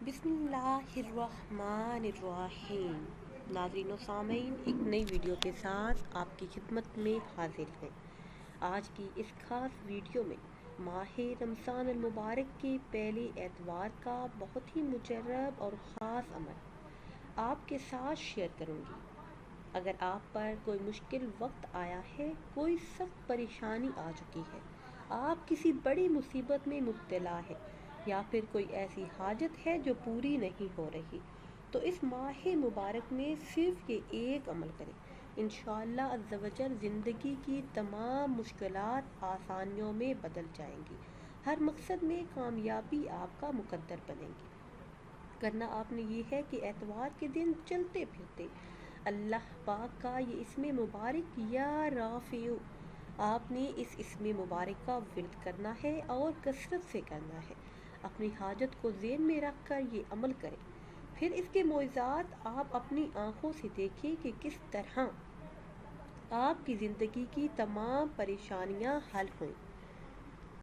بسم اللہ الرحمن الرحیم۔ ناظرین و سامعین، ایک نئی ویڈیو کے ساتھ آپ کی خدمت میں حاضر ہیں۔ آج کی اس خاص ویڈیو میں ماہ رمضان المبارک کے پہلے اتوار کا بہت ہی مجرب اور خاص عمل آپ کے ساتھ شیئر کروں گی۔ اگر آپ پر کوئی مشکل وقت آیا ہے، کوئی سخت پریشانی آ چکی ہے، آپ کسی بڑی مصیبت میں مبتلا ہے یا پھر کوئی ایسی حاجت ہے جو پوری نہیں ہو رہی، تو اس ماہ مبارک میں صرف یہ ایک عمل کریں۔ انشاءاللہ عز و جل زندگی کی تمام مشکلات آسانیوں میں بدل جائیں گی، ہر مقصد میں کامیابی آپ کا مقدر بنے گی۔ کرنا آپ نے یہ ہے کہ اتوار کے دن چلتے پھرتے اللہ پاک کا یہ اسم مبارک یا رافع، آپ نے اس اسم مبارک کا ورد کرنا ہے اور کثرت سے کرنا ہے۔ اپنی حاجت کو ذہن میں رکھ کر یہ عمل کریں، پھر اس کے معجزات آپ اپنی آنکھوں سے دیکھیں کہ کس طرح آپ کی زندگی کی تمام پریشانیاں حل ہوئیں۔